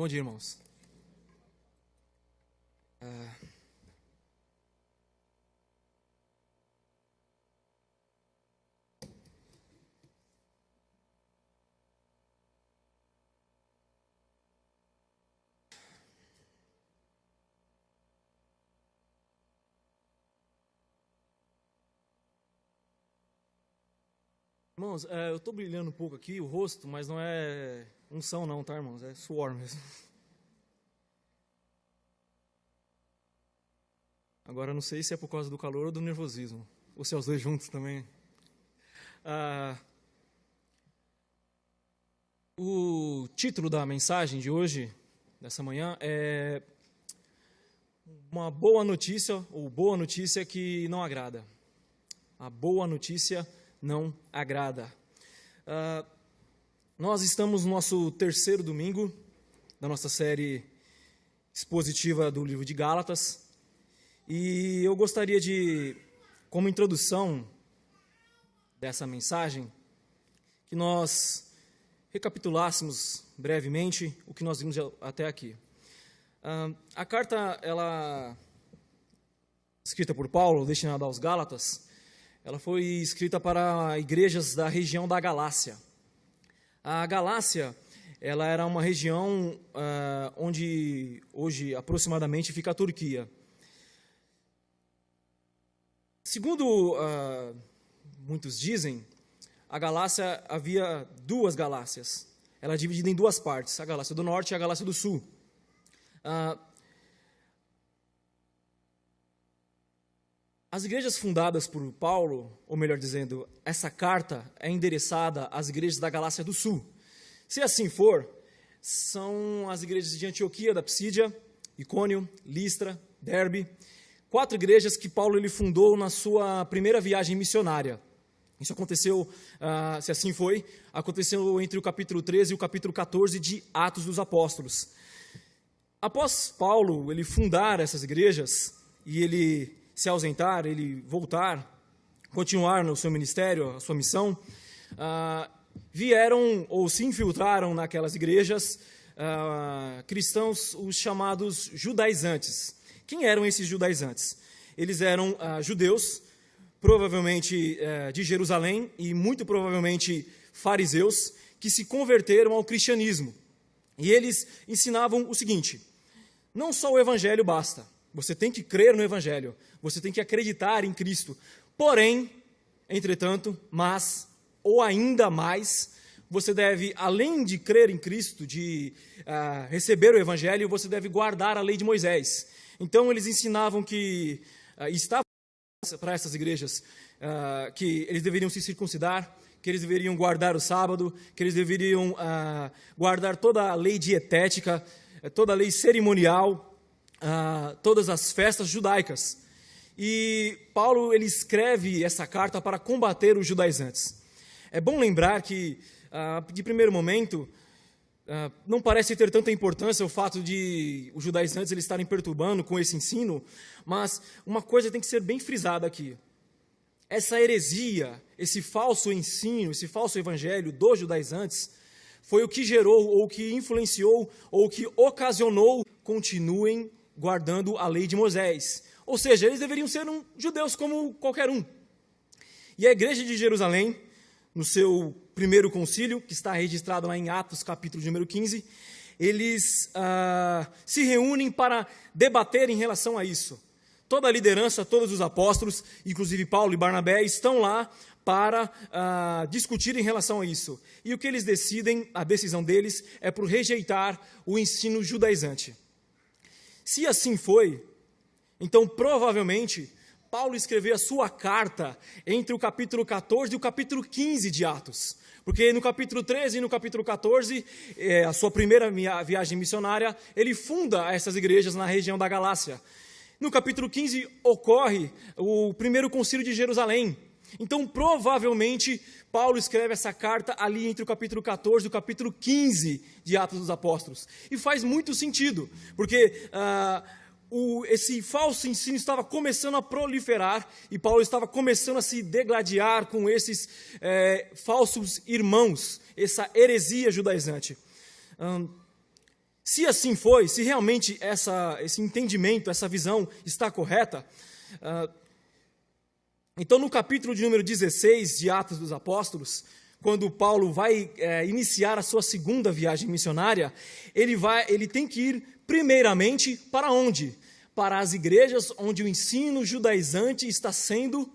Bom dia, irmãos. Irmãos, eu estou brilhando um pouco aqui, o rosto, mas não é unção não, tá, irmãos? É suor mesmo. Agora, não sei se é por causa do calor ou do nervosismo, ou se é os dois juntos também. O título da mensagem de hoje, dessa manhã, é uma boa notícia, ou boa notícia que não agrada. A boa notícia não agrada. Nós estamos no nosso terceiro domingo da nossa série expositiva do livro de Gálatas, e eu gostaria de, como introdução dessa mensagem, que nós recapitulássemos brevemente o que nós vimos até aqui. A carta, escrita por Paulo, destinada aos Gálatas, ela foi escrita para igrejas da região da Galácia. A Galácia, ela era uma região onde hoje aproximadamente fica a Turquia. Segundo muitos dizem, a Galácia havia duas Galácias. Ela é dividida em duas partes, a Galácia do Norte e a Galácia do Sul. As igrejas fundadas por Paulo, ou melhor dizendo, essa carta é endereçada às igrejas da Galácia do Sul. Se assim for, são as igrejas de Antioquia, da Psídia, Icônio, Listra, Derbe, 4 igrejas que Paulo ele fundou na sua primeira viagem missionária. Isso aconteceu, se assim foi, aconteceu entre o capítulo 13 e o capítulo 14 de Atos dos Apóstolos. Após Paulo ele fundar essas igrejas e ele se ausentar, ele voltar, continuar no seu ministério, a sua missão, vieram ou se infiltraram naquelas igrejas cristãos, os chamados judaizantes. Quem eram esses judaizantes? Eles eram judeus, provavelmente de Jerusalém e muito provavelmente fariseus, que se converteram ao cristianismo. E eles ensinavam o seguinte: não só o evangelho basta, você tem que crer no evangelho, você tem que acreditar em Cristo. Porém, entretanto, mas, ou ainda mais, você deve, além de crer em Cristo, de receber o evangelho, você deve guardar a lei de Moisés. Então, eles ensinavam que, estava para essas igrejas, que eles deveriam se circuncidar, que eles deveriam guardar o sábado, que eles deveriam guardar toda a lei dietética, toda a lei cerimonial, todas as festas judaicas. E Paulo ele escreve essa carta para combater os judaizantes. É bom lembrar que, de primeiro momento, não parece ter tanta importância o fato de os judaizantes eles estarem perturbando com esse ensino, mas uma coisa tem que ser bem frisada aqui. Essa heresia, esse falso ensino, esse falso evangelho dos judaizantes, foi o que gerou, ou que influenciou, ou que ocasionou, continuem guardando a lei de Moisés. Ou seja, eles deveriam ser judeus como qualquer um. E a igreja de Jerusalém, no seu primeiro concílio, que está registrado lá em Atos, capítulo número 15, eles se reúnem para debater em relação a isso. Toda a liderança, todos os apóstolos, inclusive Paulo e Barnabé, estão lá para discutir em relação a isso. E o que eles decidem, a decisão deles, é por rejeitar o ensino judaizante. Se assim foi, então provavelmente Paulo escreveu a sua carta entre o capítulo 14 e o capítulo 15 de Atos. Porque no capítulo 13 e no capítulo 14, a sua primeira viagem missionária, ele funda essas igrejas na região da Galácia. No capítulo 15 ocorre o primeiro concílio de Jerusalém. Então, provavelmente, Paulo escreve essa carta ali entre o capítulo 14 e o capítulo 15 de Atos dos Apóstolos. E faz muito sentido, porque esse falso ensino estava começando a proliferar e Paulo estava começando a se degladiar com esses falsos irmãos, essa heresia judaizante. Se assim foi, se realmente esse entendimento, essa visão está correta, então no capítulo de número 16 de Atos dos Apóstolos, quando Paulo vai iniciar a sua segunda viagem missionária, ele tem que ir primeiramente para onde? Para as igrejas onde o ensino judaizante está sendo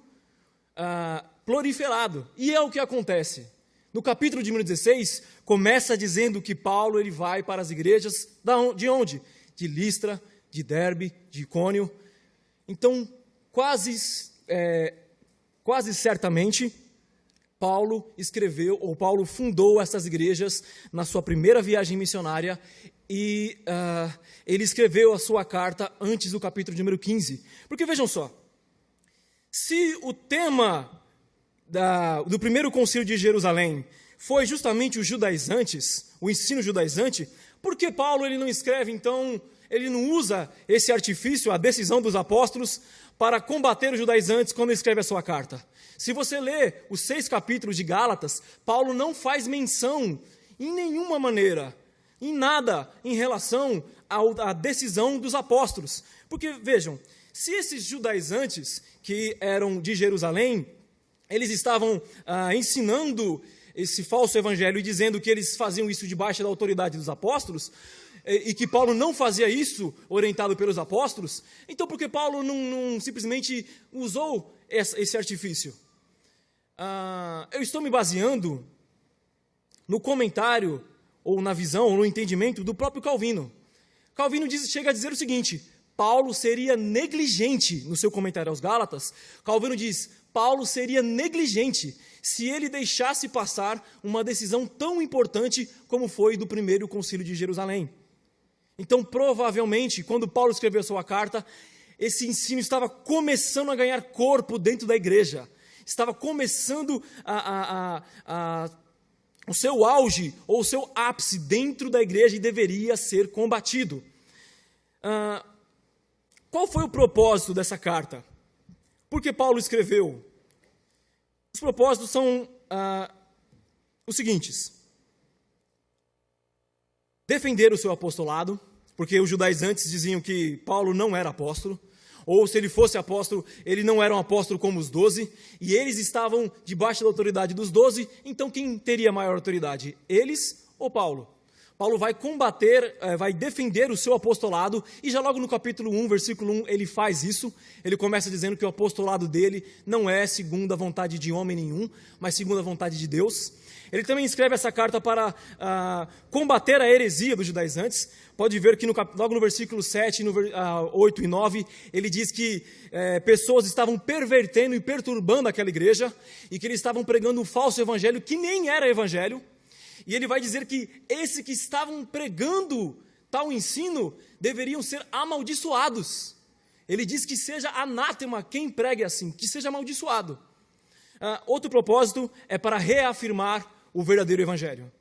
proliferado. E é o que acontece. No capítulo de número 16, começa dizendo que Paulo ele vai para as igrejas de onde? De Listra, de Derbe, de Icônio. Então, quase certamente, Paulo fundou essas igrejas na sua primeira viagem missionária e ele escreveu a sua carta antes do capítulo de número 15. Porque vejam só, se o tema do primeiro concílio de Jerusalém foi justamente os judaizantes, o ensino judaizante, por que Paulo ele não escreve, então, ele não usa esse artifício, a decisão dos apóstolos, para combater os judaizantes quando ele escreve a sua carta? Se você lê os 6 capítulos de Gálatas, Paulo não faz menção, em nenhuma maneira, em nada, em relação à decisão dos apóstolos. Porque, vejam, se esses judaizantes que eram de Jerusalém, eles estavam ensinando esse falso evangelho e dizendo que eles faziam isso debaixo da autoridade dos apóstolos, e que Paulo não fazia isso orientado pelos apóstolos, então por que Paulo não simplesmente usou esse artifício? Eu estou me baseando no comentário, ou na visão, ou no entendimento do próprio Calvino. Calvino chega a dizer o seguinte: Paulo seria negligente, no seu comentário aos Gálatas, Calvino diz, Paulo seria negligente se ele deixasse passar uma decisão tão importante como foi do primeiro concílio de Jerusalém. Então, provavelmente, quando Paulo escreveu sua carta, esse ensino estava começando a ganhar corpo dentro da igreja, estava começando o seu auge, ou o seu ápice dentro da igreja e deveria ser combatido. Qual foi o propósito dessa carta? Por que Paulo escreveu? Os propósitos são os seguintes: defender o seu apostolado, porque os judaizantes diziam que Paulo não era apóstolo, ou se ele fosse apóstolo, ele não era um apóstolo como os 12, e eles estavam debaixo da autoridade dos 12, então quem teria maior autoridade? Eles ou Paulo? Paulo vai combater, vai defender o seu apostolado, e já logo no capítulo 1, versículo 1, ele faz isso. Ele começa dizendo que o apostolado dele não é segundo a vontade de homem nenhum, mas segundo a vontade de Deus. Ele também escreve essa carta para combater a heresia dos judaizantes. Pode ver que logo no versículo 7, 8 e 9, ele diz que pessoas estavam pervertendo e perturbando aquela igreja, e que eles estavam pregando um falso evangelho que nem era evangelho. E ele vai dizer que esses que estavam pregando tal ensino deveriam ser amaldiçoados. Ele diz que seja anátema quem pregue assim, que seja amaldiçoado. Outro propósito é para reafirmar o verdadeiro evangelho.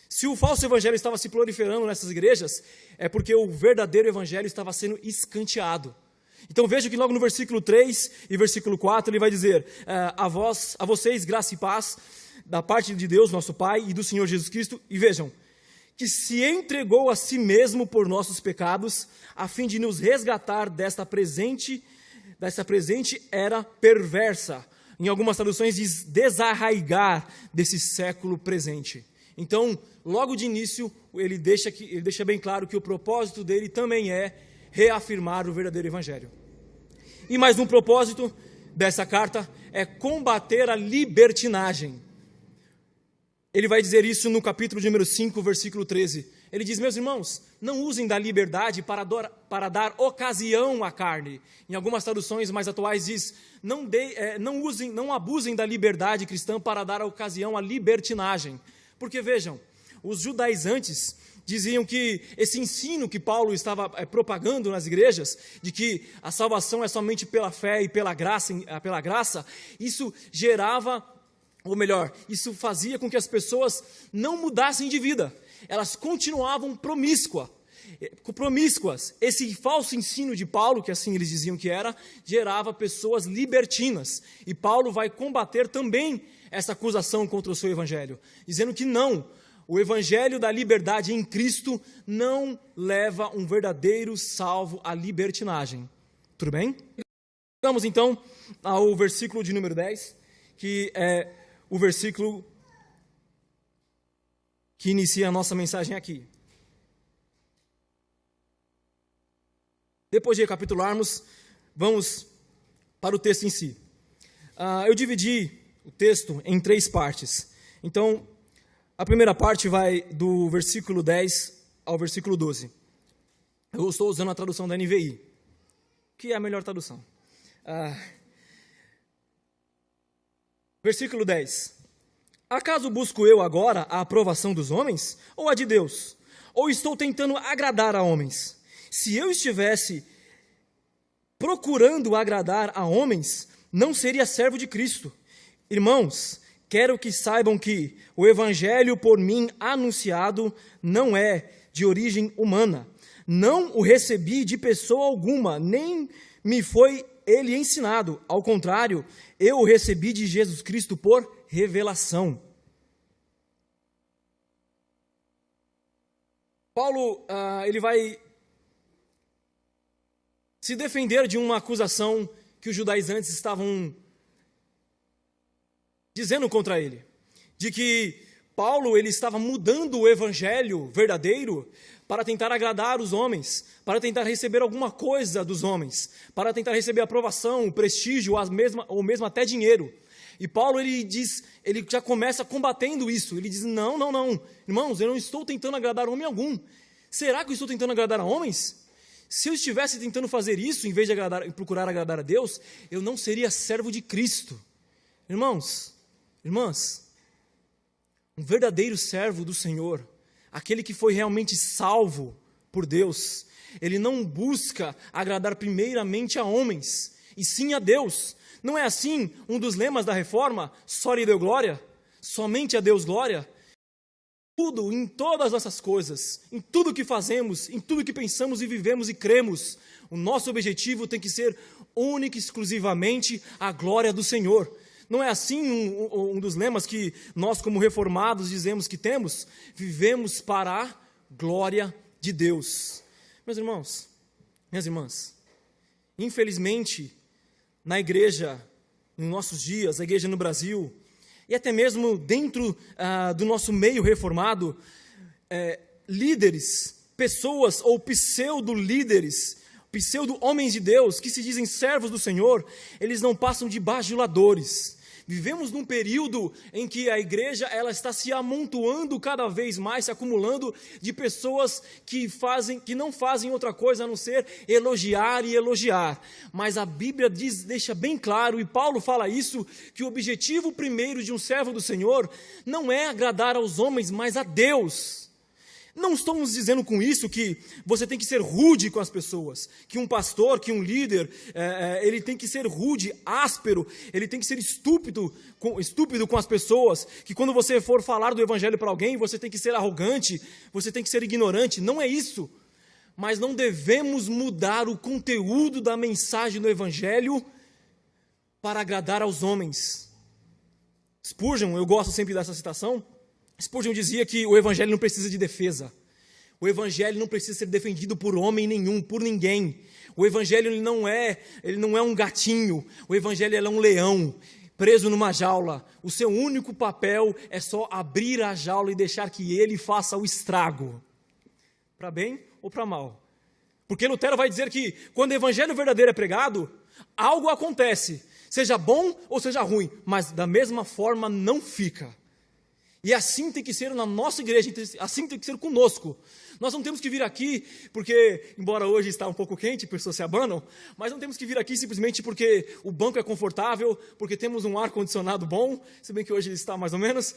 Se o falso evangelho estava se proliferando nessas igrejas, é porque o verdadeiro evangelho estava sendo escanteado. Então veja que logo no versículo 3 e versículo 4 ele vai dizer: a vocês graça e paz da parte de Deus, nosso Pai, e do Senhor Jesus Cristo, e vejam, que se entregou a si mesmo por nossos pecados, a fim de nos resgatar dessa presente era perversa. Em algumas traduções diz desarraigar desse século presente. Então, logo de início, ele deixa bem claro que o propósito dele também é reafirmar o verdadeiro evangelho. E mais um propósito dessa carta é combater a libertinagem. Ele vai dizer isso no capítulo de número 5, versículo 13. Ele diz: meus irmãos, não usem da liberdade para dar ocasião à carne. Em algumas traduções mais atuais diz: não abusem da liberdade cristã para dar ocasião à libertinagem. Porque vejam, os judaizantes diziam que esse ensino que Paulo estava propagando nas igrejas, de que a salvação é somente pela fé e pela graça, isso gerava, ou melhor, isso fazia com que as pessoas não mudassem de vida. Elas continuavam promíscuas. Esse falso ensino de Paulo, que assim eles diziam que era, gerava pessoas libertinas. E Paulo vai combater também essa acusação contra o seu evangelho, dizendo que não, o evangelho da liberdade em Cristo não leva um verdadeiro salvo à libertinagem. Tudo bem? Vamos então ao versículo de número 10, que é o versículo que inicia a nossa mensagem aqui. Depois de recapitularmos, vamos para o texto em si. Eu dividi o texto em 3 partes. Então, a primeira parte vai do versículo 10 ao versículo 12. Eu estou usando a tradução da NVI, que é a melhor tradução. Versículo 10. Acaso busco eu agora a aprovação dos homens ou a de Deus? Ou estou tentando agradar a homens? Se eu estivesse procurando agradar a homens, não seria servo de Cristo. Irmãos, quero que saibam que o evangelho por mim anunciado não é de origem humana. Não o recebi de pessoa alguma, nem me foi ele ensinado. Ao contrário, eu o recebi de Jesus Cristo por revelação. Paulo, ele vai se defender de uma acusação que os judaizantes estavam dizendo contra ele, de que Paulo ele estava mudando o evangelho verdadeiro para tentar agradar os homens, para tentar receber alguma coisa dos homens, para tentar receber aprovação, prestígio, ou mesmo até dinheiro. E Paulo ele já começa combatendo isso. Ele diz: não, irmãos, eu não estou tentando agradar homem algum. Será que eu estou tentando agradar a homens? Se eu estivesse tentando fazer isso, em vez de procurar agradar a Deus, eu não seria servo de Cristo. Irmãos, irmãs, um verdadeiro servo do Senhor, aquele que foi realmente salvo por Deus, ele não busca agradar primeiramente a homens, e sim a Deus. Não é assim um dos lemas da reforma? Só lhe deu glória? Somente a Deus glória? Tudo, em todas as nossas coisas, em tudo que fazemos, em tudo que pensamos e vivemos e cremos, o nosso objetivo tem que ser única e exclusivamente a glória do Senhor. Não é assim um dos lemas que nós, como reformados, dizemos que temos? Vivemos para a glória de Deus. Meus irmãos, minhas irmãs, infelizmente, na igreja, nos nossos dias, a igreja no Brasil, e até mesmo dentro do nosso meio reformado, líderes, pessoas ou pseudo-líderes, pseudo-homens de Deus, que se dizem servos do Senhor, eles não passam de bajuladores. Vivemos num período em que a igreja ela está se amontoando cada vez mais, se acumulando de pessoas que não fazem outra coisa a não ser elogiar e elogiar. Mas a Bíblia deixa bem claro, e Paulo fala isso, que o objetivo primeiro de um servo do Senhor não é agradar aos homens, mas a Deus. Não estamos dizendo com isso que você tem que ser rude com as pessoas, que um pastor, que um líder, ele tem que ser rude, áspero, ele tem que ser estúpido com as pessoas, que quando você for falar do evangelho para alguém, você tem que ser arrogante, você tem que ser ignorante. Não é isso. Mas não devemos mudar o conteúdo da mensagem do evangelho para agradar aos homens. Spurgeon, eu gosto sempre dessa citação, Spurgeon dizia que o evangelho não precisa de defesa. O evangelho não precisa ser defendido por homem nenhum, por ninguém. O evangelho ele não é um gatinho. O evangelho é um leão preso numa jaula. O seu único papel é só abrir a jaula e deixar que ele faça o estrago. Para bem ou para mal. Porque Lutero vai dizer que quando o evangelho verdadeiro é pregado, algo acontece. Seja bom ou seja ruim, mas da mesma forma não fica. E assim tem que ser na nossa igreja, assim tem que ser conosco. Nós não temos que vir aqui porque, embora hoje está um pouco quente, pessoas se abanam, mas não temos que vir aqui simplesmente porque o banco é confortável, porque temos um ar-condicionado bom, se bem que hoje está mais ou menos.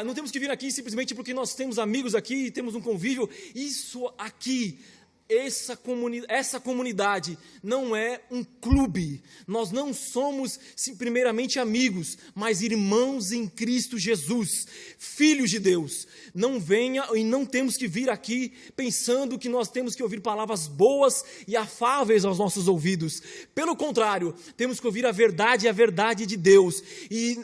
Não temos que vir aqui simplesmente porque nós temos amigos aqui, temos um convívio. Isso aqui essa comunidade não é um clube. Nós não somos primeiramente amigos, mas irmãos em Cristo Jesus, filhos de Deus. Não venha e não temos que vir aqui pensando que nós temos que ouvir palavras boas e afáveis aos nossos ouvidos. Pelo contrário, temos que ouvir a verdade e a verdade de Deus. E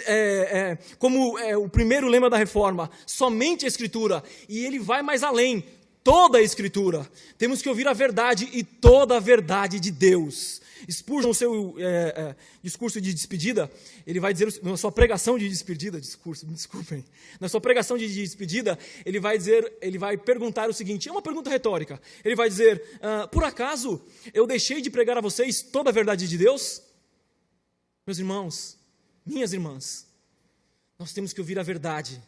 como o primeiro lema da Reforma, somente a Escritura. E ele vai mais além. Toda a Escritura. Temos que ouvir a verdade e toda a verdade de Deus. Spurgeon, no seu discurso de despedida, ele vai dizer, na sua pregação de despedida, me desculpem, na sua pregação de despedida, ele vai perguntar o seguinte, é uma pergunta retórica, ele vai dizer, por acaso eu deixei de pregar a vocês toda a verdade de Deus? Meus irmãos, minhas irmãs, nós temos que ouvir a verdade.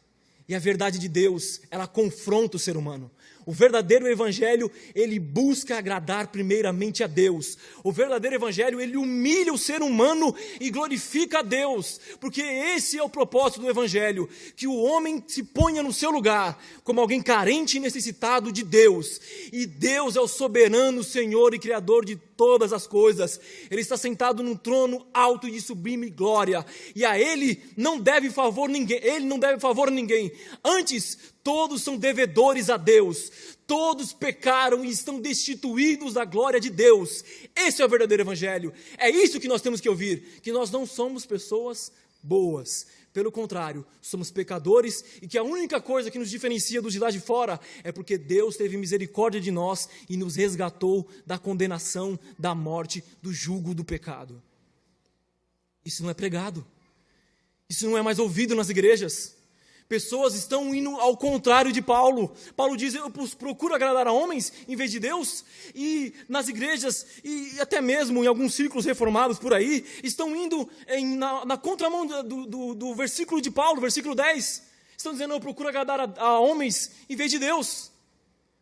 E a verdade de Deus, ela confronta o ser humano. O verdadeiro evangelho, ele busca agradar primeiramente a Deus. O verdadeiro evangelho, ele humilha o ser humano e glorifica a Deus. Porque esse é o propósito do evangelho, que o homem se ponha no seu lugar, como alguém carente e necessitado de Deus. E Deus é o soberano Senhor e Criador de todas as coisas. Ele está sentado num trono alto e de sublime glória. E a Ele não deve favor ninguém. Ele não deve favor a ninguém. Antes, todos são devedores a Deus. Todos pecaram e estão destituídos da glória de Deus. Esse é o verdadeiro evangelho. É isso que nós temos que ouvir. Que nós não somos pessoas boas. Pelo contrário, somos pecadores e que a única coisa que nos diferencia dos de lá de fora é porque Deus teve misericórdia de nós e nos resgatou da condenação, da morte, do jugo do pecado. Isso não é pregado. Isso não é mais ouvido nas igrejas. Pessoas estão indo ao contrário de Paulo. Paulo diz, eu procuro agradar a homens em vez de Deus. E nas igrejas, e até mesmo em alguns círculos reformados por aí, estão indo na contramão do versículo de Paulo, versículo 10. Estão dizendo, eu procuro agradar a homens em vez de Deus.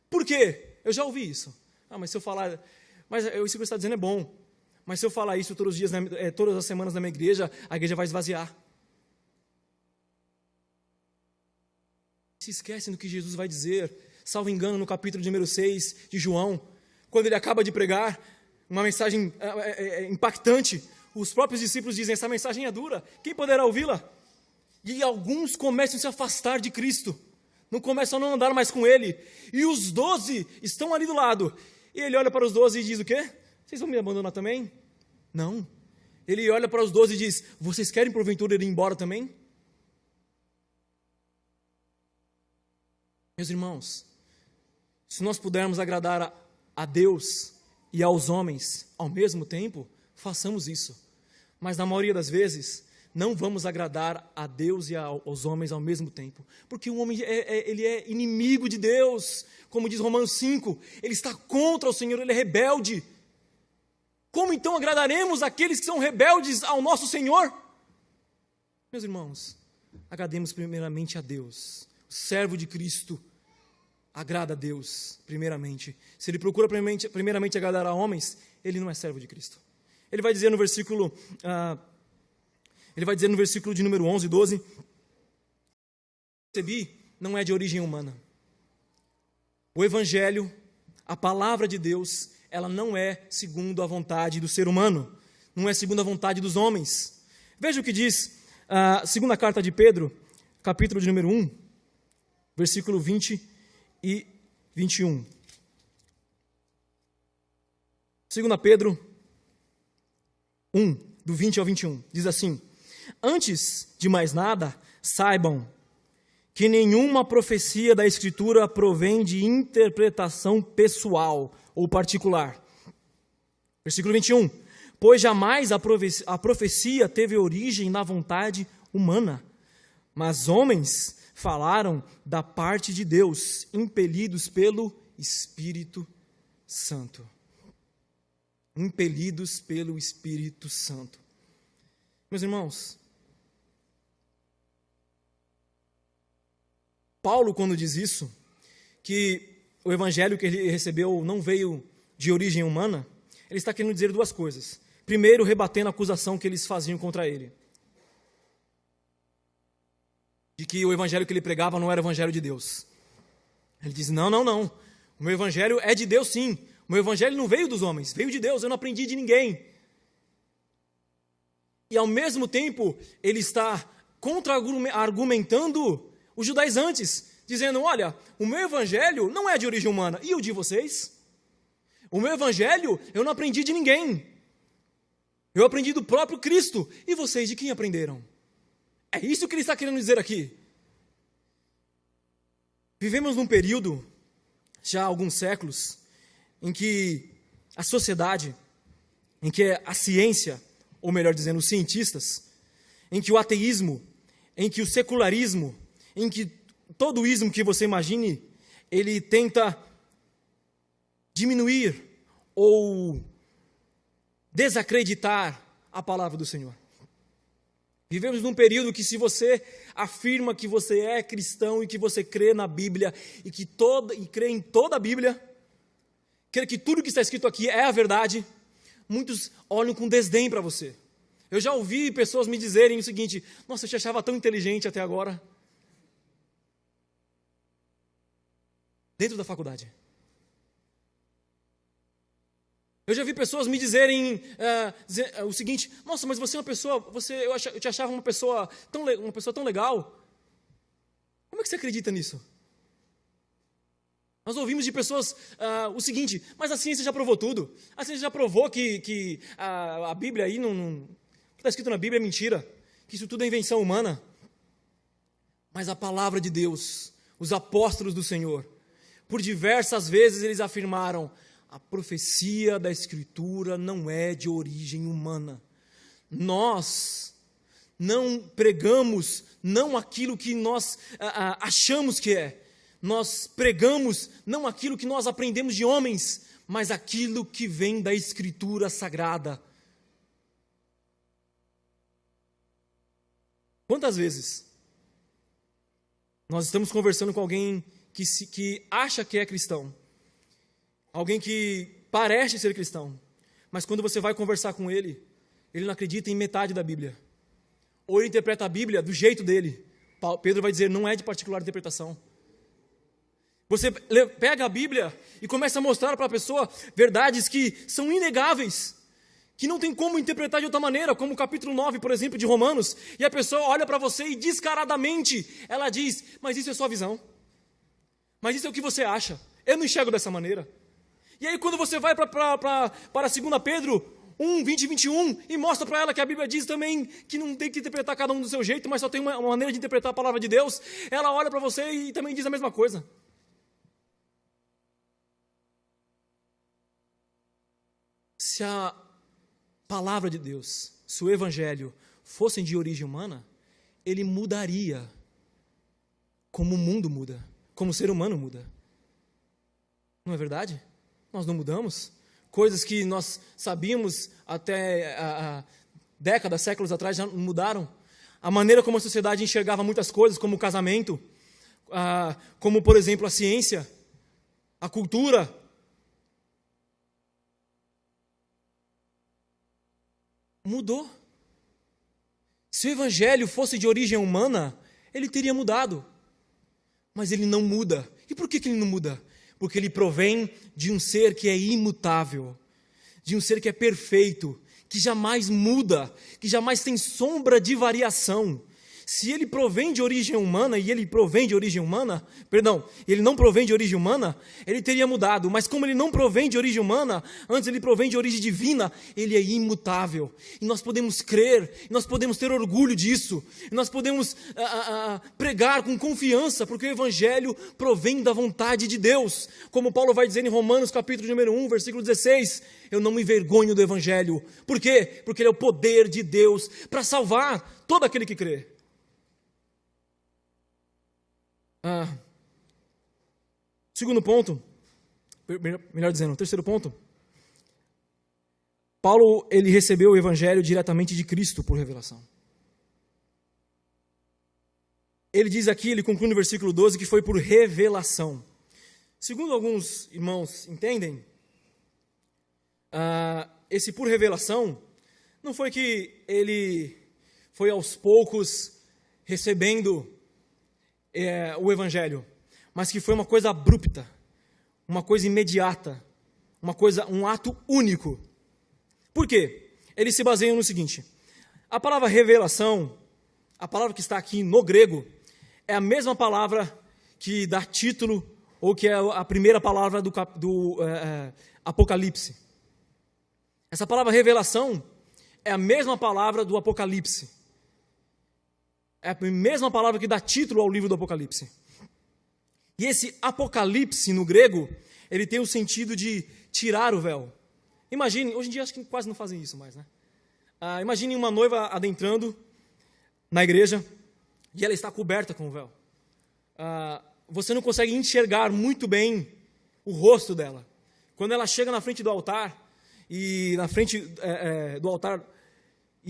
Por quê? Eu já ouvi isso. Mas se eu falar... Mas isso que você está dizendo é bom. Mas se eu falar isso todos os dias, todas as semanas na minha igreja, a igreja vai esvaziar. Se esquecem do que Jesus vai dizer, salvo engano, no capítulo de número 6 de João, quando ele acaba de pregar uma mensagem impactante, os próprios discípulos dizem, essa mensagem é dura, quem poderá ouvi-la? E alguns começam a se afastar de Cristo, começam a não andar mais com ele, e os 12 estão ali do lado, e ele olha para os 12 e diz o quê? Vocês vão me abandonar também? Não. Ele olha para os 12 e diz, vocês querem porventura ir embora também? Meus irmãos, se nós pudermos agradar a Deus e aos homens ao mesmo tempo, façamos isso. Mas na maioria das vezes, não vamos agradar a Deus e aos homens ao mesmo tempo. Porque o homem ele é inimigo de Deus, como diz Romanos 5, ele está contra o Senhor, ele é rebelde. Como então agradaremos aqueles que são rebeldes ao nosso Senhor? Meus irmãos, agrademos primeiramente a Deus. O servo de Cristo agrada a Deus, primeiramente. Se ele procura primeiramente agradar a homens, ele não é servo de Cristo. Ele vai dizer no versículo de número 11 e 12, recebi não é de origem humana. O Evangelho, a palavra de Deus, ela não é segundo a vontade do ser humano, não é segundo a vontade dos homens. Veja o que diz a segunda carta de Pedro, capítulo de número 1, versículo 20 e 21. 2 Pedro 1, do 20 ao 21, diz assim, antes de mais nada, saibam que nenhuma profecia da Escritura provém de interpretação pessoal ou particular. Versículo 21, pois jamais a profecia teve origem na vontade humana, mas homens falaram da parte de Deus, impelidos pelo Espírito Santo. Impelidos pelo Espírito Santo. Meus irmãos, Paulo, quando diz isso, que o evangelho que ele recebeu não veio de origem humana, ele está querendo dizer duas coisas. Primeiro, rebatendo a acusação que eles faziam contra ele, de que o evangelho que ele pregava não era o evangelho de Deus. Ele diz, não, o meu evangelho é de Deus sim, o O meu evangelho não veio dos homens, veio de Deus, eu não aprendi de ninguém. E ao mesmo tempo, ele está contra-argumentando os judaizantes, dizendo, olha, o meu evangelho não é de origem humana, e o de vocês? O meu evangelho eu não aprendi de ninguém. Eu aprendi do próprio Cristo, e vocês de quem aprenderam? É isso que ele está querendo dizer aqui. Vivemos num período, já há alguns séculos, em que a sociedade, em que a ciência, ou melhor dizendo, os cientistas, em que o ateísmo, em que o secularismo, em que todo o ismo que você imagine, ele tenta diminuir ou desacreditar a palavra do Senhor. Vivemos num período que, se você afirma que você é cristão e que você crê na Bíblia e crê em toda a Bíblia, crê que tudo que está escrito aqui é a verdade, muitos olham com desdém para você. Eu já ouvi pessoas me dizerem o seguinte: nossa, eu te achava tão inteligente até agora. Dentro da faculdade. Eu já vi pessoas me dizerem o seguinte: nossa, mas você é uma pessoa, eu te achava uma pessoa tão legal. Como é que você acredita nisso? Nós ouvimos de pessoas o seguinte: mas a ciência já provou tudo. A ciência já provou que a Bíblia aí, o que está escrito na Bíblia é mentira, que isso tudo é invenção humana. Mas a palavra de Deus, os apóstolos do Senhor, por diversas vezes eles afirmaram: a profecia da Escritura não é de origem humana. Nós não pregamos não aquilo que nós achamos que é. Nós pregamos não aquilo que nós aprendemos de homens, mas aquilo que vem da Escritura Sagrada. Quantas vezes nós estamos conversando com alguém que acha que é cristão, alguém que parece ser cristão, mas quando você vai conversar com ele, ele não acredita em metade da Bíblia, ou ele interpreta a Bíblia do jeito dele. Pedro vai dizer: não é de particular interpretação. Você pega a Bíblia e começa a mostrar para a pessoa verdades que são inegáveis, que não tem como interpretar de outra maneira, como o capítulo 9, por exemplo, de Romanos, e a pessoa olha para você e descaradamente ela diz: mas isso é sua visão, mas isso é o que você acha, eu não enxergo dessa maneira. E aí quando você vai para 2 Pedro 1, 20 e 21, e mostra para ela que a Bíblia diz também que não tem que interpretar cada um do seu jeito, mas só tem uma maneira de interpretar a palavra de Deus, ela olha para você e também diz a mesma coisa. Se a palavra de Deus, se o Evangelho fossem de origem humana, ele mudaria como o mundo muda, como o ser humano muda. Não é verdade? Nós não mudamos. Coisas que nós sabíamos até décadas, séculos atrás já mudaram. A maneira como a sociedade enxergava muitas coisas, como o casamento, como, por exemplo, a ciência, a cultura. Mudou. Se o Evangelho fosse de origem humana, ele teria mudado. Mas ele não muda. E por que ele não muda? Porque ele provém de um ser que é imutável, de um ser que é perfeito, que jamais muda, que jamais tem sombra de variação. Se ele provém de origem humana, e ele provém de origem humana, ele não provém de origem humana, ele teria mudado. Mas como ele não provém de origem humana, antes ele provém de origem divina, ele é imutável. E nós podemos crer, nós podemos ter orgulho disso, nós podemos pregar com confiança, porque o Evangelho provém da vontade de Deus. Como Paulo vai dizer em Romanos capítulo número 1, versículo 16, eu não me envergonho do Evangelho. Por quê? Porque ele é o poder de Deus para salvar todo aquele que crê. Segundo ponto, melhor dizendo, terceiro ponto, Paulo, ele recebeu o Evangelho diretamente de Cristo por revelação. Ele diz aqui, ele conclui no versículo 12, que foi por revelação. Segundo alguns irmãos entendem, esse por revelação, não foi que ele foi aos poucos recebendo o Evangelho, mas que foi uma coisa abrupta, uma coisa imediata, um ato único. Por quê? Eles se baseiam no seguinte: a palavra revelação, a palavra que está aqui no grego, é a mesma palavra que dá título, ou que é a primeira palavra do Apocalipse. Essa palavra revelação é a mesma palavra do Apocalipse. É a mesma palavra que dá título ao livro do Apocalipse. E esse Apocalipse, no grego, ele tem o sentido de tirar o véu. Imagine, hoje em dia acho que quase não fazem isso mais, né? Imagine uma noiva adentrando na igreja e ela está coberta com o véu. Você não consegue enxergar muito bem o rosto dela. Quando ela chega na frente do altar, e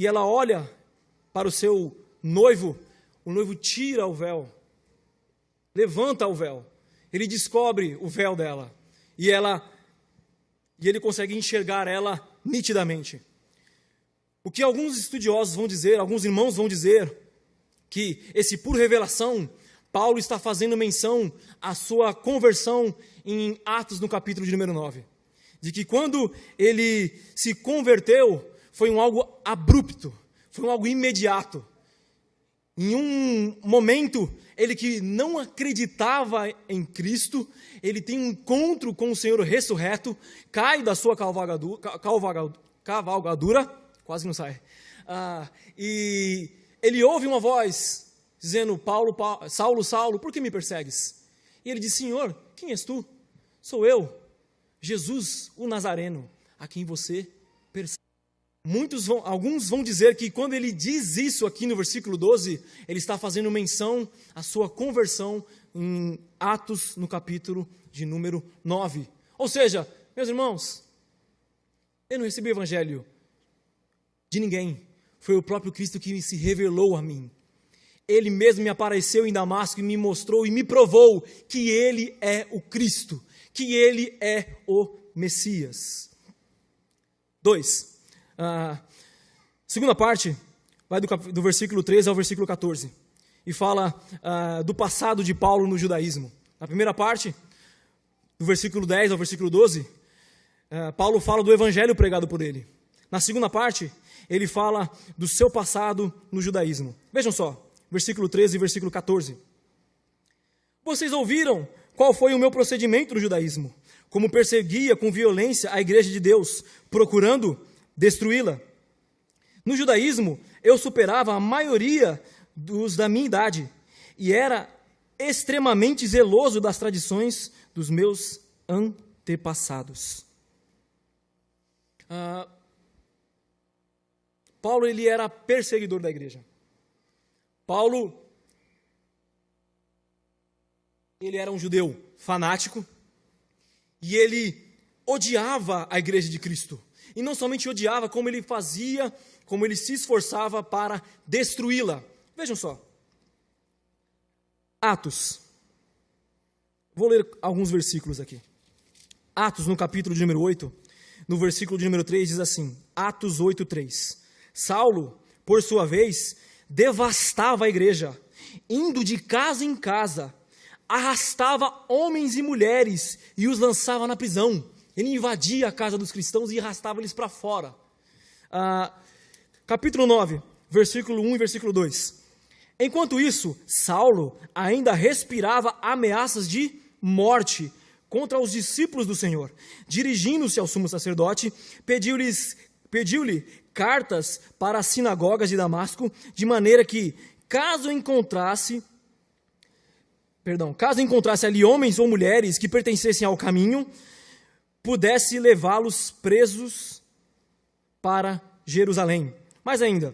ela olha para o seu noivo, o noivo tira o véu, levanta o véu, ele descobre o véu dela, e ele consegue enxergar ela nitidamente. O que alguns estudiosos vão dizer, alguns irmãos vão dizer, que esse por revelação, Paulo está fazendo menção à sua conversão em Atos, no capítulo de número 9. De que quando ele se converteu, foi algo abrupto, foi algo imediato. Em um momento, ele que não acreditava em Cristo, ele tem um encontro com o Senhor ressurreto, cai da sua cavalgadura, quase não sai, e ele ouve uma voz dizendo: Saulo, Saulo, por que me persegues? E ele diz: Senhor, quem és tu? Sou eu, Jesus, o Nazareno, a quem você persegue. Alguns vão dizer que quando ele diz isso aqui no versículo 12, ele está fazendo menção à sua conversão em Atos, no capítulo de número 9. Ou seja, meus irmãos, eu não recebi o evangelho de ninguém, foi o próprio Cristo que se revelou a mim. Ele mesmo me apareceu em Damasco e me mostrou e me provou que ele é o Cristo, que ele é o Messias. 2. Segunda parte, vai do versículo 13 ao versículo 14, e fala do passado de Paulo no judaísmo. Na primeira parte, do versículo 10 ao versículo 12, Paulo fala do evangelho pregado por ele. Na segunda parte, ele fala do seu passado no judaísmo. Vejam só, versículo 13 e versículo 14. Vocês ouviram qual foi o meu procedimento no judaísmo, como perseguia com violência a igreja de Deus, procurando destruí-la. No judaísmo, eu superava a maioria dos da minha idade e era extremamente zeloso das tradições dos meus antepassados. Paulo, ele era perseguidor da igreja. Paulo, ele era um judeu fanático e ele odiava a igreja de Cristo. E não somente odiava, como ele se esforçava para destruí-la. Vejam só. Atos. Vou ler alguns versículos aqui. Atos, no capítulo de número 8, no versículo de número 3, diz assim, Atos 8, 3. Saulo, por sua vez, devastava a igreja, indo de casa em casa, arrastava homens e mulheres e os lançava na prisão. Ele invadia a casa dos cristãos e arrastava eles para fora. Capítulo 9, versículo 1 e versículo 2. Enquanto isso, Saulo ainda respirava ameaças de morte contra os discípulos do Senhor. Dirigindo-se ao sumo sacerdote, pediu-lhe cartas para as sinagogas de Damasco, de maneira que, caso encontrasse ali homens ou mulheres que pertencessem ao caminho, pudesse levá-los presos para Jerusalém. Mais ainda,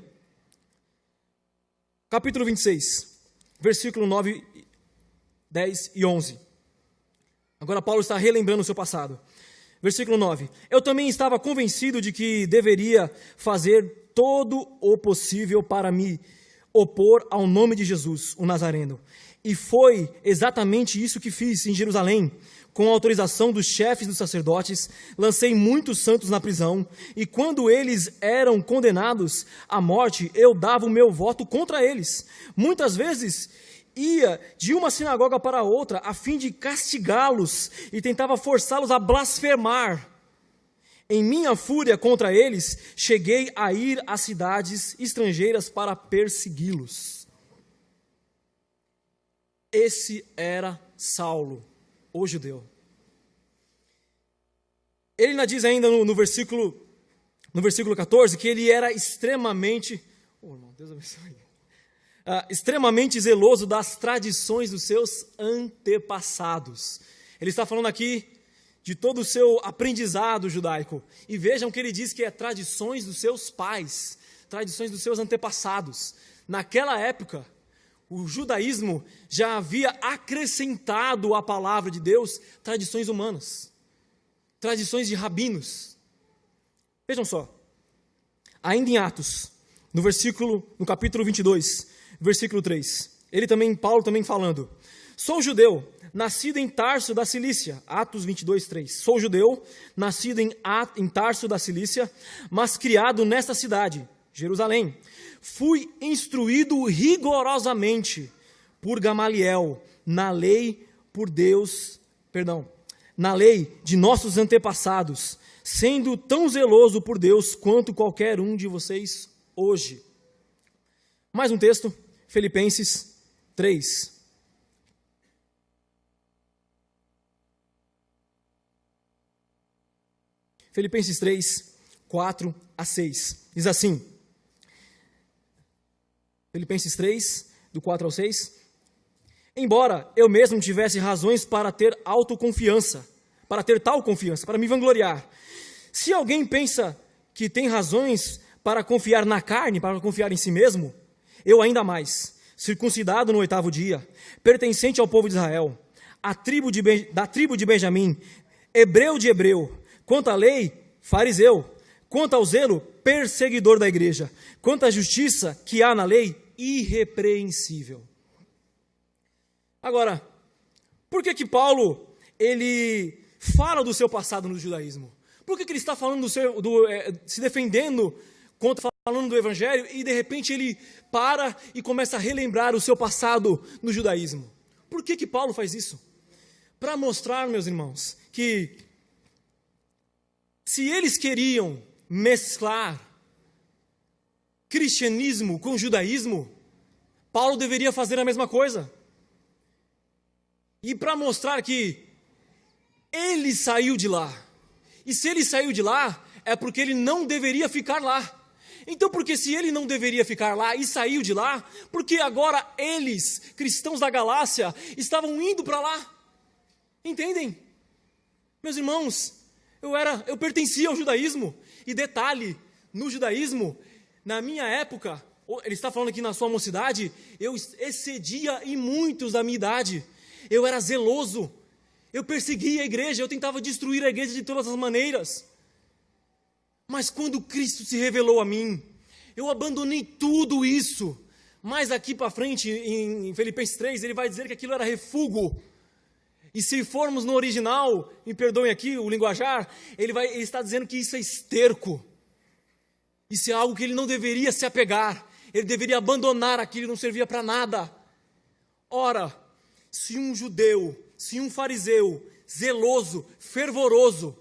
capítulo 26, versículo 9, 10 e 11. Agora Paulo está relembrando o seu passado. Versículo 9. Eu também estava convencido de que deveria fazer todo o possível para me opor ao nome de Jesus, o Nazareno. E foi exatamente isso que fiz em Jerusalém. Com a autorização dos chefes dos sacerdotes, lancei muitos santos na prisão, e quando eles eram condenados à morte, eu dava o meu voto contra eles. Muitas vezes ia de uma sinagoga para outra, a fim de castigá-los, e tentava forçá-los a blasfemar Em minha fúria contra eles, cheguei a ir às cidades estrangeiras para persegui-los. Esse era Saulo, o judeu. Ele ainda diz ainda no versículo 14, que ele era extremamente, irmão, Deus abençoe, extremamente zeloso das tradições dos seus antepassados. Ele está falando aqui de todo o seu aprendizado judaico. E vejam que ele diz que é tradições dos seus pais, tradições dos seus antepassados. Naquela época, o judaísmo já havia acrescentado à palavra de Deus tradições humanas, tradições de rabinos. Vejam só, ainda em Atos, no capítulo 22, versículo 3, Paulo também falando: sou judeu, nascido em Tarso da Cilícia, Atos 22, 3. Sou judeu, nascido em Tarso da Cilícia, mas criado nesta cidade, Jerusalém. Fui instruído rigorosamente por Gamaliel na lei de nossos antepassados, sendo tão zeloso por Deus quanto qualquer um de vocês hoje. Mais um texto, Filipenses 3. Filipenses 3, 4 a 6. Diz assim, Filipenses 3, do 4 ao 6. Embora eu mesmo tivesse razões para ter autoconfiança, para ter tal confiança, para me vangloriar. Se alguém pensa que tem razões para confiar na carne, para confiar em si mesmo, eu ainda mais, circuncidado no 8º dia, pertencente ao povo de Israel, da tribo de Benjamim, hebreu de hebreu, quanto à lei, fariseu, quanto ao zelo, perseguidor da igreja, quanto à justiça que há na lei, irrepreensível. Agora, por que Paulo ele fala do seu passado no judaísmo? Por que ele está falando se defendendo falando do evangelho e de repente ele para e começa a relembrar o seu passado no judaísmo? Por que Paulo faz isso? Para mostrar, meus irmãos, que se eles queriam mesclar cristianismo com judaísmo, Paulo deveria fazer a mesma coisa. E para mostrar que ele saiu de lá. E se ele saiu de lá, é porque ele não deveria ficar lá. Então, porque se ele não deveria ficar lá e saiu de lá, porque agora eles, cristãos da Galácia, estavam indo para lá? Entendem? Meus irmãos, eu pertencia ao judaísmo. E detalhe, no judaísmo, na minha época, ele está falando aqui na sua mocidade, eu excedia em muitos da minha idade. Eu era zeloso, eu perseguia a igreja, eu tentava destruir a igreja de todas as maneiras. Mas quando Cristo se revelou a mim, eu abandonei tudo isso. Mais aqui para frente, em Filipenses 3, ele vai dizer que aquilo era refúgio. E se formos no original, me perdoem aqui o linguajar, ele está dizendo que isso é esterco. Isso é algo que ele não deveria se apegar. Ele deveria abandonar aquilo que não servia para nada. Ora, se um judeu, se um fariseu, zeloso, fervoroso,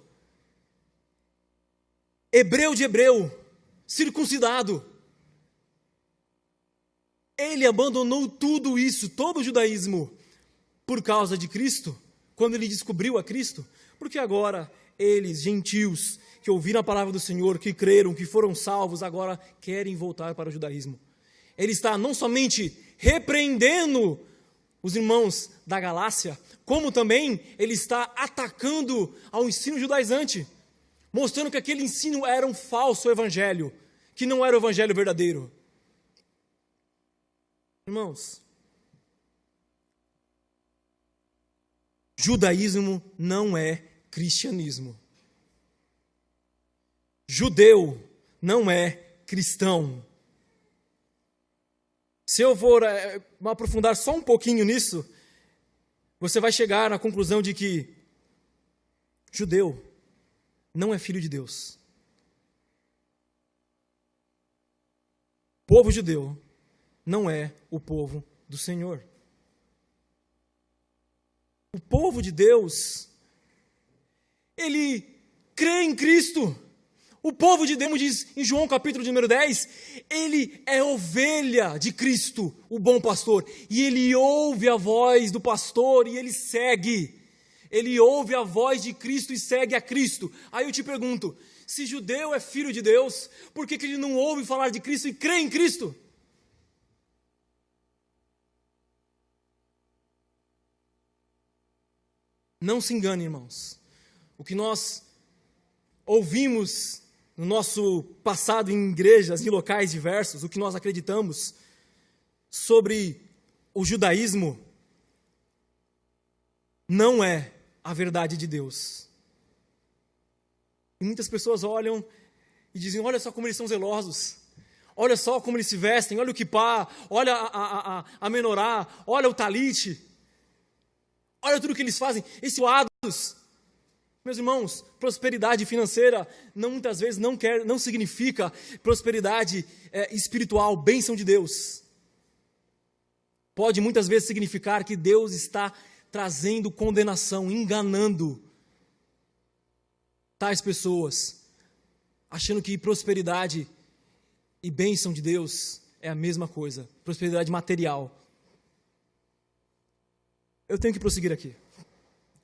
hebreu de hebreu, circuncidado, ele abandonou tudo isso, todo o judaísmo, por causa de Cristo, quando ele descobriu a Cristo, porque agora eles, gentios, que ouviram a palavra do Senhor, que creram, que foram salvos, agora querem voltar para o judaísmo. Ele está não somente repreendendo os irmãos da Galácia, como também ele está atacando ao ensino judaizante, mostrando que aquele ensino era um falso evangelho, que não era o evangelho verdadeiro. Irmãos, judaísmo não é cristianismo. Judeu não é cristão. Se eu for aprofundar só um pouquinho nisso, você vai chegar à conclusão de que judeu não é filho de Deus. O povo judeu não é o povo do Senhor. O povo de Deus, ele crê em Cristo. O povo de Deus, diz em João capítulo de número 10, ele é ovelha de Cristo, o bom pastor. E ele ouve a voz do pastor e ele segue. Ele ouve a voz de Cristo e segue a Cristo. Aí eu te pergunto, se judeu é filho de Deus, por que ele não ouve falar de Cristo e crê em Cristo? Não se engane, irmãos. O que nós ouvimos no nosso passado em igrejas, em locais diversos, o que nós acreditamos sobre o judaísmo, não é a verdade de Deus. E muitas pessoas olham e dizem, olha só como eles são zelosos, olha só como eles se vestem, olha o quipá, olha a menorá, olha o talite, olha tudo que eles fazem, esses ados. Meus irmãos, prosperidade financeira muitas vezes não significa prosperidade espiritual, bênção de Deus. Pode muitas vezes significar que Deus está trazendo condenação, enganando tais pessoas, achando que prosperidade e bênção de Deus é a mesma coisa, prosperidade material. Eu tenho que prosseguir aqui,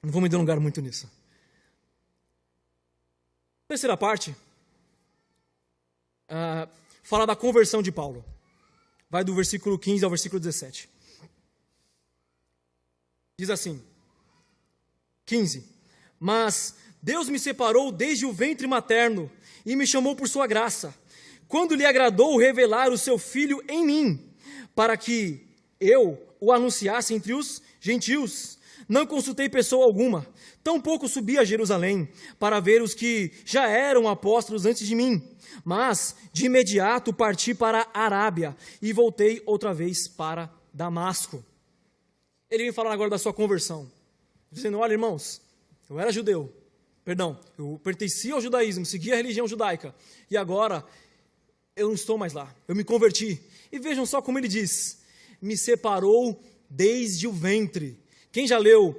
não vou me delongar muito nisso. Terceira parte, fala da conversão de Paulo. Vai do versículo 15 ao versículo 17. Diz assim, 15. Mas Deus me separou desde o ventre materno e me chamou por sua graça, quando lhe agradou revelar o seu Filho em mim, para que eu o anunciasse entre os gentios. Não consultei pessoa alguma, tampouco subi a Jerusalém para ver os que já eram apóstolos antes de mim, mas de imediato parti para a Arábia e voltei outra vez para Damasco. Ele vem falar agora da sua conversão, dizendo, olha irmãos, eu era judeu, eu pertencia ao judaísmo, seguia a religião judaica, e agora eu não estou mais lá, eu me converti. E vejam só como ele diz, me separou desde o ventre. Quem já leu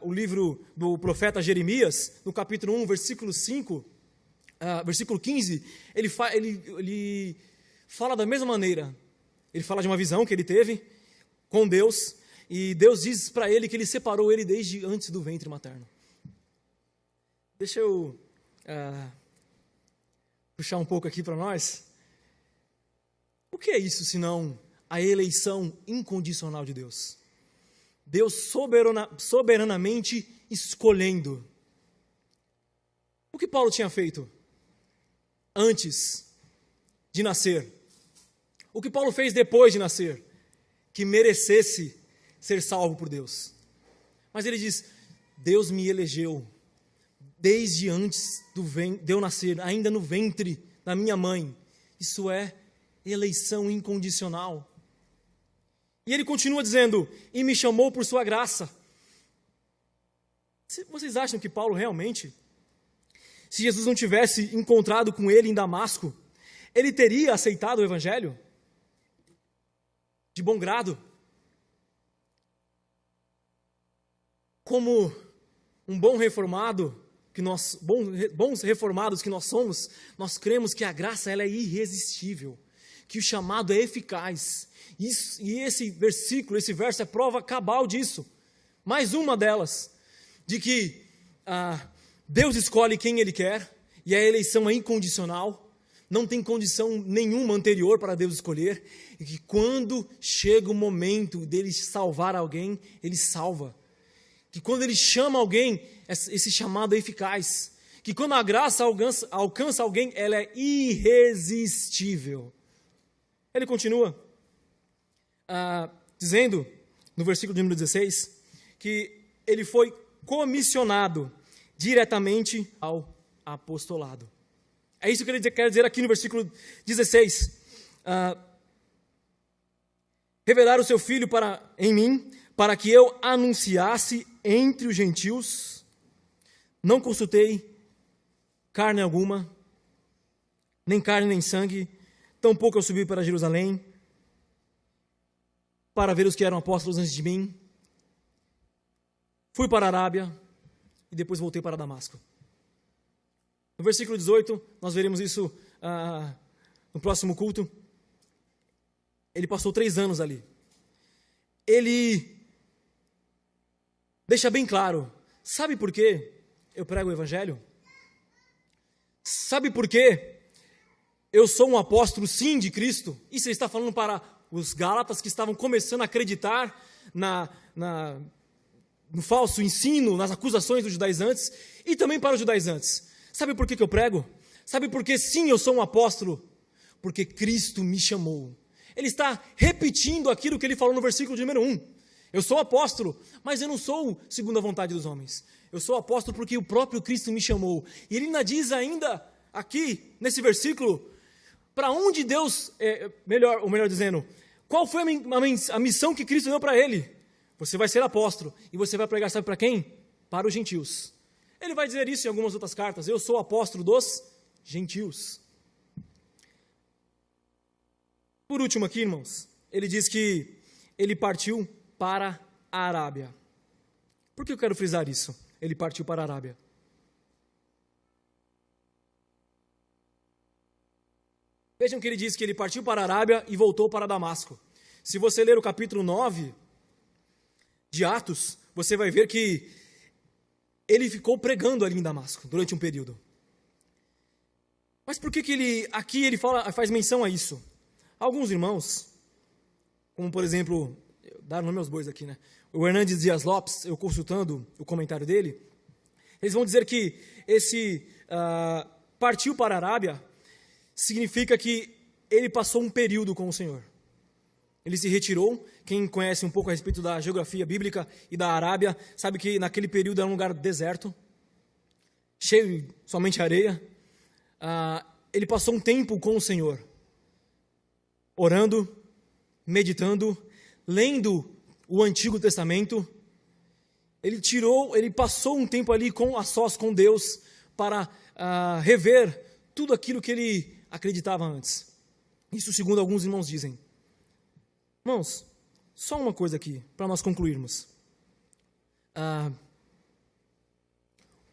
o livro do profeta Jeremias, no capítulo 1, versículo 5, versículo 15, ele fala da mesma maneira. Ele fala de uma visão que ele teve com Deus, e Deus diz para ele que ele separou ele desde antes do ventre materno. Deixa eu puxar um pouco aqui para nós. O que é isso senão a eleição incondicional de Deus? Deus soberanamente escolhendo. O que Paulo tinha feito antes de nascer? O que Paulo fez depois de nascer? Que merecesse ser salvo por Deus. Mas ele diz, Deus me elegeu desde antes de eu nascer, ainda no ventre da minha mãe. Isso é eleição incondicional. E ele continua dizendo, e me chamou por sua graça. Vocês acham que Paulo realmente, se Jesus não tivesse encontrado com ele em Damasco, ele teria aceitado o evangelho? De bom grado? Como um bom reformado, bons reformados que nós somos, nós cremos que a graça ela é irresistível, que o chamado é eficaz. E esse versículo, esse verso é prova cabal disso. Mais uma delas, de que Deus escolhe quem Ele quer, e a eleição é incondicional, não tem condição nenhuma anterior para Deus escolher, e que quando chega o momento dele salvar alguém, Ele salva. Que quando Ele chama alguém, esse chamado é eficaz. Que quando a graça alcança alguém, ela é irresistível. Ele continua dizendo, no versículo número 16, que ele foi comissionado diretamente ao apostolado. É isso que ele quer dizer aqui no versículo 16. Revelar o seu Filho em mim, para que eu anunciasse entre os gentios. Não consultei carne alguma, nem carne nem sangue, tampouco eu subi para Jerusalém, para ver os que eram apóstolos antes de mim. Fui para a Arábia e depois voltei para Damasco. No versículo 18, nós veremos isso no próximo culto. Ele passou 3 anos ali. Ele deixa bem claro, sabe por quê eu prego o evangelho? Sabe por quê eu sou um apóstolo, sim, de Cristo? Isso ele está falando para os Gálatas que estavam começando a acreditar no falso ensino, nas acusações dos judaizantes, e também para os judaizantes. Sabe por que eu prego? Sabe por que sim, eu sou um apóstolo? Porque Cristo me chamou. Ele está repetindo aquilo que ele falou no versículo de número 1. Eu sou apóstolo, mas eu não sou segundo a vontade dos homens. Eu sou apóstolo porque o próprio Cristo me chamou. E ele ainda diz ainda aqui, nesse versículo, para onde Deus, melhor dizendo, qual foi a missão que Cristo deu para ele? Você vai ser apóstolo e você vai pregar, sabe para quem? Para os gentios. Ele vai dizer isso em algumas outras cartas. Eu sou apóstolo dos gentios. Por último aqui, irmãos, ele diz que ele partiu para a Arábia. Por que eu quero frisar isso? Ele partiu para a Arábia. Vejam que ele diz que ele partiu para a Arábia e voltou para Damasco. Se você ler o capítulo 9 de Atos, você vai ver que ele ficou pregando ali em Damasco durante um período. Mas por que aqui ele faz menção a isso? Alguns irmãos, como por exemplo, dar nome aos bois aqui, né? O Hernandes Dias Lopes, eu consultando o comentário dele, eles vão dizer que esse partiu para a Arábia significa que ele passou um período com o Senhor. Ele se retirou. Quem conhece um pouco a respeito da geografia bíblica e da Arábia, sabe que naquele período era um lugar deserto, cheio somente de areia. Ele passou um tempo com o Senhor, orando, meditando, lendo o Antigo Testamento. Ele passou um tempo ali a sós com Deus para rever tudo aquilo que ele acreditava antes. Isso segundo alguns irmãos dizem. Irmãos, só uma coisa aqui, para nós concluirmos. O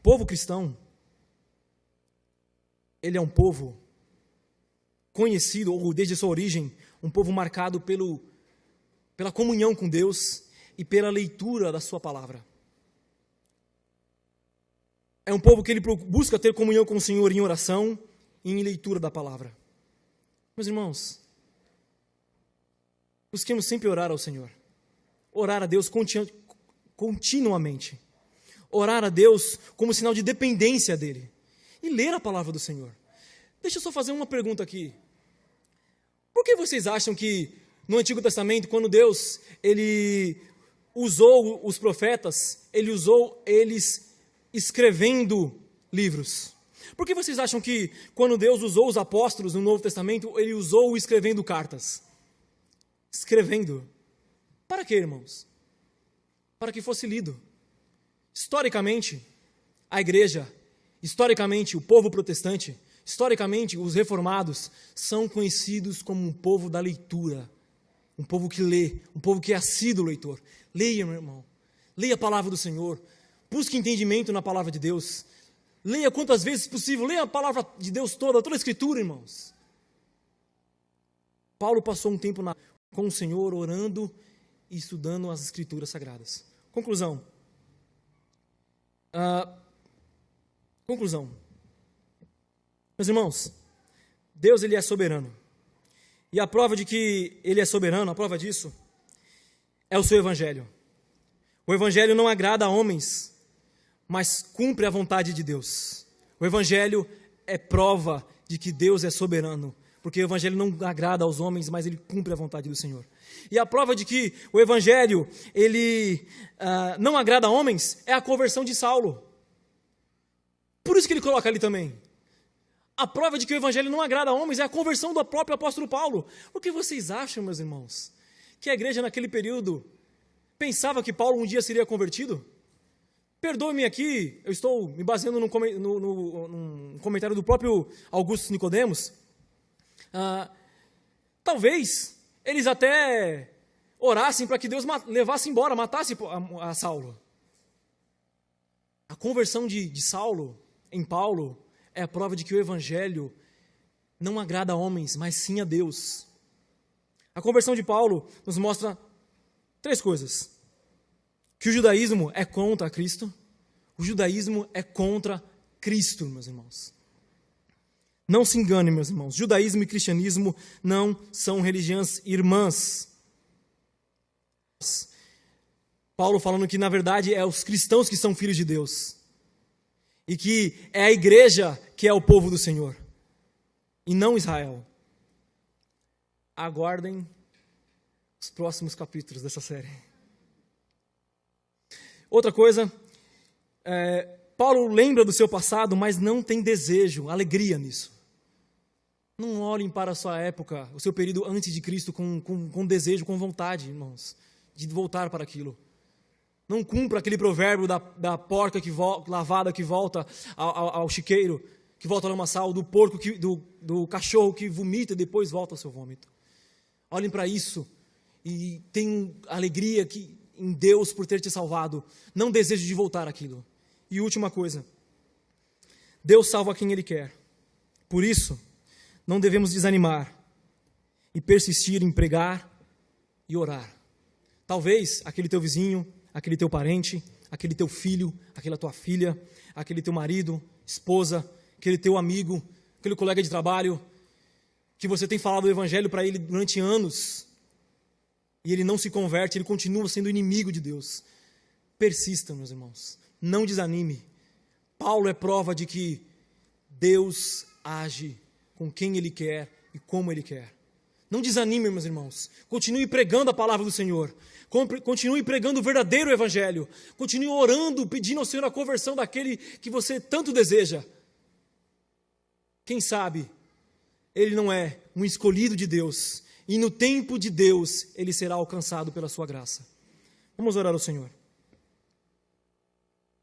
povo cristão, ele é um povo conhecido, ou desde sua origem, um povo marcado pela comunhão com Deus e pela leitura da sua palavra. É um povo que ele busca ter comunhão com o Senhor em oração e em leitura da palavra. Meus irmãos, busquemos sempre orar ao Senhor. Orar a Deus continuamente. Orar a Deus como sinal de dependência dEle. E ler a palavra do Senhor. Deixa eu só fazer uma pergunta aqui. Por que vocês acham que no Antigo Testamento, quando Deus ele usou os profetas, ele usou eles escrevendo livros? Por que vocês acham que quando Deus usou os apóstolos no Novo Testamento, ele usou escrevendo cartas? Escrevendo. Para quê, irmãos? Para que fosse lido. Historicamente, a igreja, historicamente, o povo protestante, historicamente, os reformados são conhecidos como um povo da leitura, um povo que lê, um povo que é assíduo leitor. Leia, meu irmão, leia a palavra do Senhor, busque entendimento na palavra de Deus, leia quantas vezes possível, leia a palavra de Deus toda a Escritura, irmãos. Paulo passou um tempo com o Senhor, orando e estudando as Escrituras Sagradas. Conclusão. Meus irmãos, Deus ele é soberano. E a prova de que ele é soberano, a prova disso, é o seu Evangelho. O Evangelho não agrada a homens, mas cumpre a vontade de Deus. O Evangelho é prova de que Deus é soberano, porque o Evangelho não agrada aos homens, mas ele cumpre a vontade do Senhor. E a prova de que o Evangelho ele não agrada a homens é a conversão de Saulo. Por isso que ele coloca ali também. A prova de que o Evangelho não agrada a homens é a conversão do próprio apóstolo Paulo. O que vocês acham, meus irmãos? Que a igreja naquele período pensava que Paulo um dia seria convertido? Perdoe-me aqui, eu estou me baseando num comentário do próprio Augusto Nicodemos. Talvez eles até orassem para que Deus levasse embora, matasse a Saulo. A conversão de Saulo em Paulo é a prova de que o evangelho não agrada a homens, mas sim a Deus. A conversão de Paulo nos mostra 3 coisas. Que o judaísmo é contra Cristo. O judaísmo é contra Cristo, meus irmãos. Não se engane, meus irmãos. Judaísmo e cristianismo não são religiões irmãs. Paulo falando que, na verdade, é os cristãos que são filhos de Deus. E que é a igreja que é o povo do Senhor. E não Israel. Aguardem os próximos capítulos dessa série. Outra coisa, Paulo lembra do seu passado, mas não tem desejo, alegria nisso. Não olhem para a sua época, o seu período antes de Cristo com desejo, com vontade, irmãos, de voltar para aquilo. Não cumpra aquele provérbio da porca lavada que volta ao chiqueiro, que volta ao lamaçal, do porco, do cachorro que vomita e depois volta ao seu vômito. Olhem para isso e tenham alegria em Deus por ter te salvado. Não desejo de voltar àquilo. E última coisa, Deus salva quem Ele quer. Por isso, não devemos desanimar e persistir em pregar e orar. Talvez aquele teu vizinho, aquele teu parente, aquele teu filho, aquela tua filha, aquele teu marido, esposa, aquele teu amigo, aquele colega de trabalho, que você tem falado o evangelho para ele durante anos, e ele não se converte, ele continua sendo inimigo de Deus. Persista, meus irmãos, não desanime. Paulo é prova de que Deus age com quem Ele quer e como Ele quer. Não desanime, meus irmãos. Continue pregando a palavra do Senhor. Continue pregando o verdadeiro evangelho. Continue orando, pedindo ao Senhor a conversão daquele que você tanto deseja. Quem sabe ele não é um escolhido de Deus, e no tempo de Deus ele será alcançado pela sua graça. Vamos orar ao Senhor.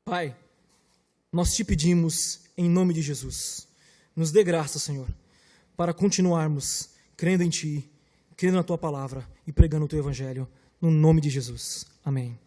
Pai, nós te pedimos em nome de Jesus, nos dê graça, Senhor, para continuarmos crendo em Ti, crendo na Tua palavra e pregando o Teu evangelho, no nome de Jesus. Amém.